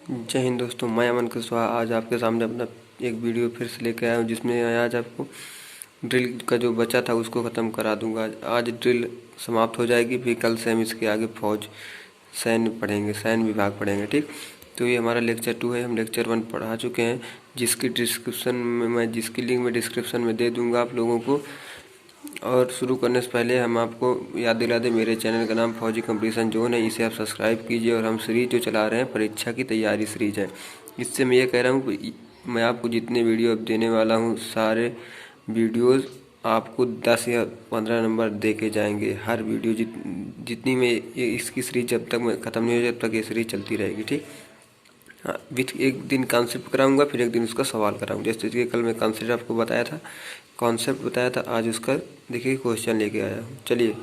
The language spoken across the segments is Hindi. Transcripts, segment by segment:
जय हिंद दोस्तों, मैं अमन कुशवाहा आज आपके सामने अपना एक वीडियो फिर से लेकर आया हूँ, जिसमें आज आपको ड्रिल का जो बचा था उसको ख़त्म करा दूंगा। आज ड्रिल समाप्त हो जाएगी, फिर कल से हम इसके आगे फौज सैन्य पढ़ेंगे, सैन्य विभाग पढ़ेंगे। ठीक, तो ये हमारा लेक्चर 2 है। हम लेक्चर 1 पढ़ा चुके हैं, जिसकी लिंक मैं डिस्क्रिप्शन में दे दूँगा आप लोगों को। और शुरू करने से पहले हम आपको याद दिला दें, मेरे चैनल का नाम फौजी कंपटीशन जोन है, इसे आप सब्सक्राइब कीजिए। और हम सीरीज जो चला रहे हैं परीक्षा की तैयारी सीरीज है। इससे मैं ये कह रहा हूँ कि मैं आपको जितने वीडियो अब देने वाला हूँ, सारे वीडियोस आपको 10 या 15 नंबर दे के जाएंगे। हर वीडियो जितनी में इसकी सीरीज जब तक मैं ख़त्म नहीं हो जब तक ये सीरीज चलती रहेगी। ठीक, हाँ, विथ एक दिन कॉन्सेप्ट कराऊंगा, फिर एक दिन उसका सवाल कराऊंगा। जैसे कि कल मैं कॉन्सेप्ट आपको बताया था, कॉन्सेप्ट बताया था, आज उसका देखिए क्वेश्चन लेके आया हूँ। चलिए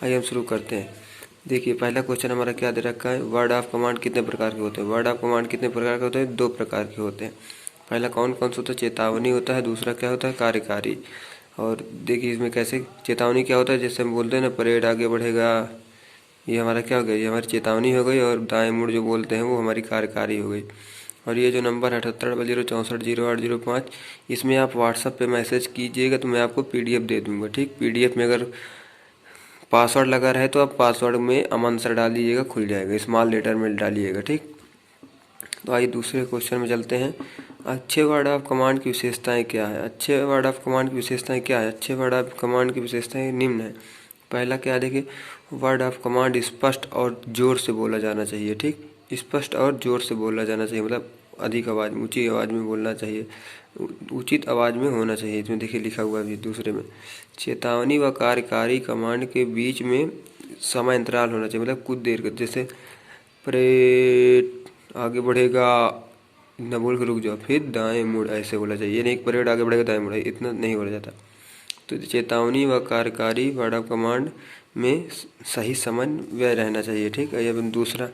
आइए हम शुरू करते हैं। देखिए पहला क्वेश्चन हमारा क्या दे रखा है, वर्ड ऑफ कमांड कितने प्रकार के होते हैं। वर्ड ऑफ कमांड कितने प्रकार के होते हैं, 2 प्रकार के होते हैं। पहला कौन कौन सा होता है, चेतावनी होता है, दूसरा क्या होता है, कार्यकारी। और देखिए इसमें कैसे, चेतावनी क्या होता है, जैसे हम बोलते हैं ना परेड आगे बढ़ेगा, ये हमारा क्या हो गया, ये हमारी चेतावनी हो गई। और दाएं मुड़ जो बोलते हैं वो हमारी कार्यकारी हो गई। और ये जो नंबर 78 064 0805, इसमें आप व्हाट्सएप पे मैसेज कीजिएगा तो मैं आपको पीडीएफ दे दूंगा। ठीक, पीडीएफ में अगर पासवर्ड लगा रहे तो आप पासवर्ड में अमन सर डाल दीजिएगा, खुल जाएगा, स्मॉल लेटर में डालिएगा। ठीक, तो आइए दूसरे क्वेश्चन में चलते हैं। अच्छे वर्ड ऑफ कमांड की विशेषताएं क्या है। अच्छे वर्ड ऑफ कमांड की विशेषताएं क्या है। अच्छे वर्ड ऑफ कमांड की विशेषताएं निम्न है। पहला क्या देखिए, वर्ड ऑफ कमांड स्पष्ट और जोर से बोला जाना चाहिए। ठीक, स्पष्ट और जोर से बोला जाना चाहिए, मतलब अधिक आवाज़ में, ऊंची आवाज़ में बोलना चाहिए, उचित आवाज़ में होना चाहिए। इसमें देखिए लिखा हुआ है दूसरे में। चेतावनी व कार्यकारी कमांड के बीच में समय अंतराल होना चाहिए, मतलब कुछ देर का, जैसे परेड आगे बढ़ेगा, न बोल के रुक जाओ, फिर दाएं मुड़, ऐसे बोला चाहिए। ये नहीं परेड आगे बढ़ेगा दाएं मुड़, इतना नहीं बोला जाता। तो चेतावनी व कार्यकारी वर्ड ऑफ कमांड में सही समन्वय रहना चाहिए। ठीक है, अब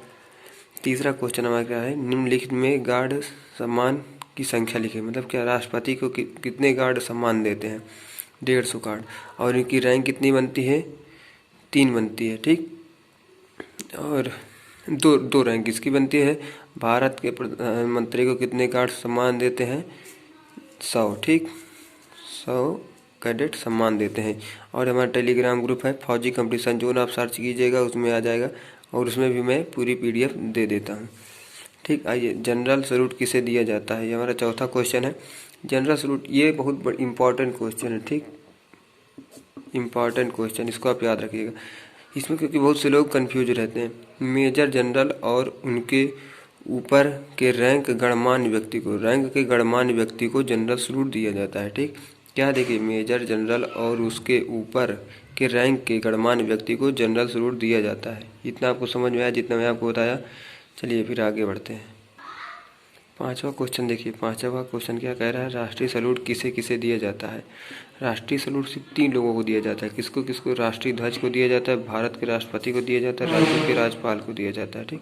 तीसरा क्वेश्चन हमारा क्या है, निम्नलिखित में गार्ड सम्मान की संख्या लिखे। मतलब क्या, राष्ट्रपति को कितने गार्ड सम्मान देते हैं, 150 गार्ड। और इनकी रैंक कितनी बनती है, 3 बनती है। ठीक, और दो रैंक इसकी बनती है। भारत के प्रधानमंत्री को कितने गार्ड सम्मान देते हैं, 100। ठीक, 100 कैडेट सम्मान देते हैं। और हमारा टेलीग्राम ग्रुप है फौजी कंपटीशन जोन, आप सर्च कीजिएगा उसमें आ जाएगा, और उसमें भी मैं पूरी पीडीएफ दे देता हूँ। ठीक, आइए, जनरल सैल्यूट किसे दिया जाता है, ये हमारा चौथा क्वेश्चन है। जनरल सैल्यूट ये बहुत इंपॉर्टेंट क्वेश्चन है। ठीक, इम्पॉर्टेंट क्वेश्चन, इसको आप याद रखिएगा इसमें, क्योंकि बहुत से लोग कंफ्यूज रहते हैं। मेजर जनरल और उनके ऊपर के रैंक के गणमान्य व्यक्ति को जनरल सैल्यूट दिया जाता है। ठीक, क्या देखिए, मेजर जनरल और उसके ऊपर के रैंक के गणमान्य व्यक्ति को जनरल सैल्यूट दिया जाता है। इतना आपको समझ में आया जितना मैं आपको बताया। चलिए फिर आगे बढ़ते हैं। पांचवा क्वेश्चन देखिए, पांचवा क्वेश्चन क्या कह रहा है, राष्ट्रीय सैल्यूट किसे किसे दिया जाता है। राष्ट्रीय सैल्यूट सिर्फ 3 लोगों को दिया जाता है। किसको किसको, राष्ट्रीय ध्वज को दिया जाता है, भारत के राष्ट्रपति को दिया जाता है, राज्यों के राज्यपाल को दिया जाता है। ठीक,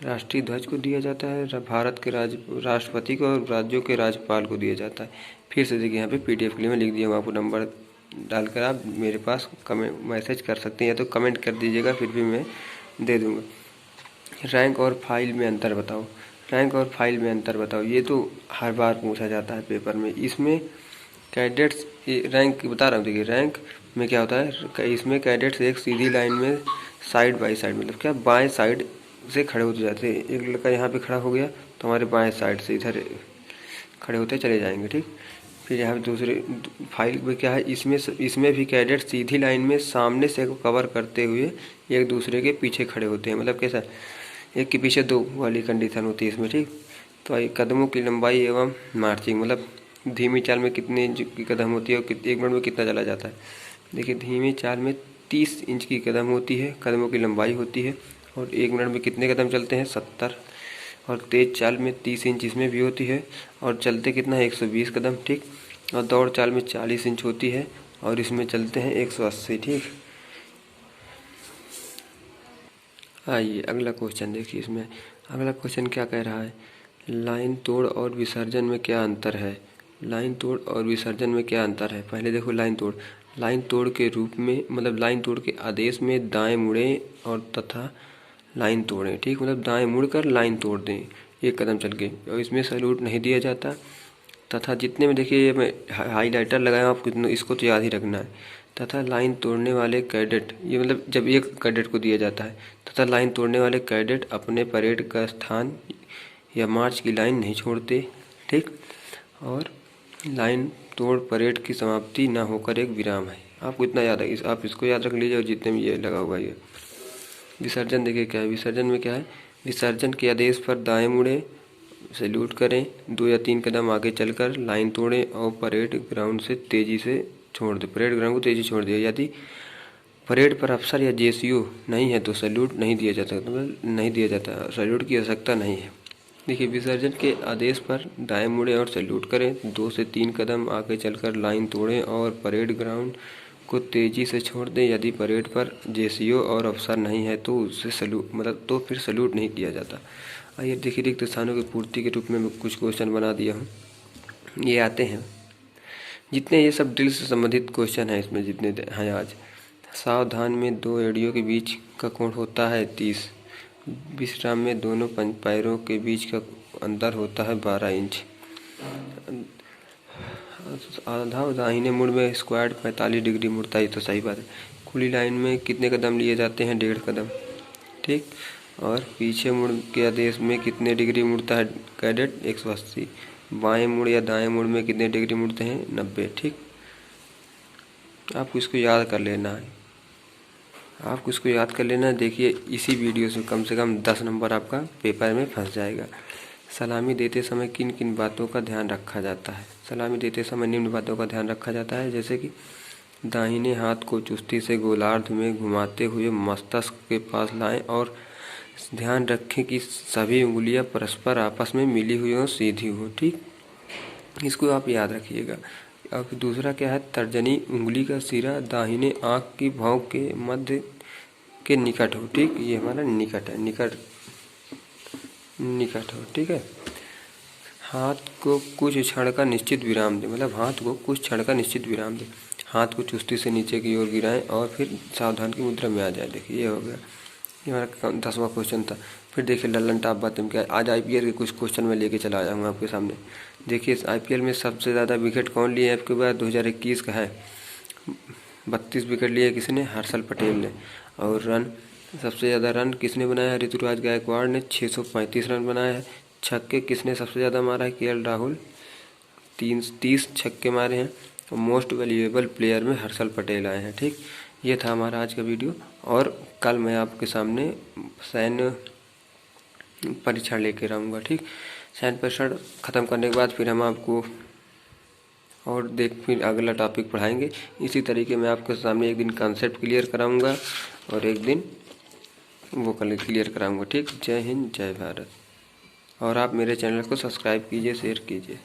राष्ट्रीय ध्वज को दिया जाता है, भारत के राष्ट्रपति को, और राज्यों के राज्यपाल को दिया जाता है। फिर से देखिए यहाँ पे पीडीएफ के लिए मैं लिख दिया हूँ, आपको नंबर डालकर आप मेरे पास मैसेज कर सकते हैं, या तो कमेंट कर दीजिएगा, फिर भी मैं दे दूँगा। रैंक और फाइल में अंतर बताओ। रैंक और फाइल में अंतर बताओ, ये तो हर बार पूछा जाता है पेपर में। इसमें कैडेट्स रैंक बता रहा हूँ, देखिए रैंक में क्या होता है, इसमें कैडेट्स एक सीधी लाइन में साइड बाय साइड, मतलब क्या, बाएं साइड से खड़े होते जाते हैं। एक लड़का यहाँ पे खड़ा हो गया तो हमारे बाएं साइड से इधर खड़े होते चले जाएंगे। ठीक, फिर यहाँ दूसरे फाइल में क्या है, इसमें भी कैडेट सीधी लाइन में सामने से कवर करते हुए एक दूसरे के पीछे खड़े होते हैं। मतलब कैसा, एक के पीछे 2 वाली कंडीशन होती है इसमें। ठीक, तो कदमों की लंबाई एवं मार्चिंग, मतलब धीमी चाल में कितने इंच की कदम होती है और 1 मिनट में कितना चला जाता है। देखिए धीमी चाल में 30 इंच की कदम होती है, कदमों की लंबाई होती है, और 1 मिनट में कितने कदम चलते हैं, 70। और तेज चाल में 30 इंच इसमें भी होती है, और चलते कितना है, 120 कदम। ठीक, और दौड़ चाल में 40 इंच होती है, और इसमें चलते हैं 180। ठीक, आइए अगला क्वेश्चन देखिए। इसमें अगला क्वेश्चन क्या कह रहा है, लाइन तोड़ और विसर्जन में क्या अंतर है। लाइन तोड़ और विसर्जन में क्या अंतर है। पहले देखो लाइन तोड़ के रूप में, मतलब लाइन तोड़ के आदेश में दाएं मुड़ें और तथा लाइन तोड़ें। ठीक, मतलब दाएं मुड़कर लाइन तोड़ दें। एक कदम चल के, और इसमें सैल्यूट नहीं दिया जाता। तथा जितने में देखिए ये मैं हाईलाइटर लगाया हूँ, आपको इसको तो याद ही रखना है। तथा लाइन तोड़ने वाले कैडेट, ये मतलब जब एक कैडेट को दिया जाता है, तथा लाइन तोड़ने वाले कैडेट अपने परेड का स्थान या मार्च की लाइन नहीं छोड़ते, ठीक। और लाइन तोड़ परेड की समाप्ति ना होकर एक विराम है। आपको इतना याद है, आप इसको याद रख लीजिए। और जितने में ये लगा हुआ ये विसर्जन, देखिए क्या है विसर्जन में, क्या है विसर्जन के आदेश पर दाएं मुड़े, सैल्यूट करें, 2 या 3 कदम आगे चलकर लाइन तोड़ें और परेड ग्राउंड से तेजी से छोड़ दें। परेड ग्राउंड को तेजी छोड़ दें। यदि परेड पर अफसर या जेसीओ नहीं है तो सैल्यूट नहीं दिया जाता, मतलब नहीं दिया जाता, सैल्यूट की आवश्यकता नहीं है। देखिए विसर्जन के आदेश पर दाएं मुड़ें और सैल्यूट करें, 2 से 3 कदम आगे चलकर लाइन तोड़ें और परेड ग्राउंड को तेजी से छोड़ दें। यदि परेड पर जेसीओ और अफसर नहीं है तो उससे सैल्यूट मतलब तो फिर सैल्यूट नहीं किया जाता। आइए देखिए रिक्त स्थानों की पूर्ति के रूप में मैं कुछ क्वेश्चन बना दिया हूँ, ये आते हैं। जितने ये सब ड्रिल से संबंधित क्वेश्चन हैं इसमें जितने हैं आज। सावधान में 2 एड़ियों के बीच का कोण होता है 30। विश्राम में दोनों पैरों के बीच का अंतर होता है 12 इंच। आधा दाहिने मुड़ में स्क्वाड 45 डिग्री मुड़ता है, तो सही बात है। खुली लाइन में कितने कदम लिए जाते हैं? 1.5 कदम, ठीक। और पीछे मुड़ के आदेश में कितने डिग्री मुड़ता है कैडेट? 180। बाएं मुड़ या दाएं मुड़ में कितने डिग्री मुड़ते हैं? 90, ठीक। आपको इसको याद कर लेना है, आपको इसको याद कर लेना है। देखिए इसी वीडियो से कम 10 नंबर आपका पेपर में फंस जाएगा। सलामी देते समय किन किन बातों का ध्यान रखा जाता है? सलामी देते समय निम्न बातों का ध्यान रखा जाता है, जैसे कि दाहिने हाथ को चुस्ती से गोलार्ध में घुमाते हुए मस्तिष्क के पास लाएं और ध्यान रखें कि सभी उंगलियां परस्पर आपस में मिली हुई और सीधी हो, ठीक। इसको आप याद रखिएगा। अब दूसरा क्या है? तर्जनी उंगली का सिरा दाहिने आँख की भौं के मध्य के निकट हो, ठीक। ये हमारा निकट है, निकट हो, ठीक है। हाथ को कुछ क्षण का निश्चित विराम दें, मतलब हाथ को कुछ क्षण का निश्चित विराम दें। हाथ को चुस्ती से नीचे की ओर गिराएं और फिर सावधान की मुद्रा में आ जाए। देखिए ये हो गया, ये हमारा 10वां क्वेश्चन था। फिर देखिए लल्लन टाप बातें में क्या है। आज आईपीएल के कुछ क्वेश्चन मैं लेके चला जाऊँगा आपके सामने। देखिए इस आईपीएल में सबसे ज़्यादा विकेट कौन लिए आपके पास? 2021 का है, 32 विकेट लिए किसने? हर्षल पटेल ने। और रन, सबसे ज़्यादा रन किसने बनाया है? ऋतुराज गायकवाड़ ने 635 रन बनाए हैं। छक्के किसने सबसे ज़्यादा मारा है? केएल राहुल, 30 छक्के मारे हैं। और मोस्ट वैल्यूएबल प्लेयर में हर्षल पटेल आए हैं, ठीक। ये था हमारा आज का वीडियो, और कल मैं आपके सामने सैन्य परीक्षण लेकर आऊँगा, ठीक। सैन्य परीक्षण ख़त्म करने के बाद फिर हम आपको और फिर अगला टॉपिक पढ़ाएंगे। इसी तरीके मैं आपके सामने एक दिन कॉन्सेप्ट क्लियर कराऊंगा और एक दिन वो क्लियर कराऊंगा, ठीक। जय हिंद, जय भारत। और आप मेरे चैनल को सब्सक्राइब कीजिए, शेयर कीजिए।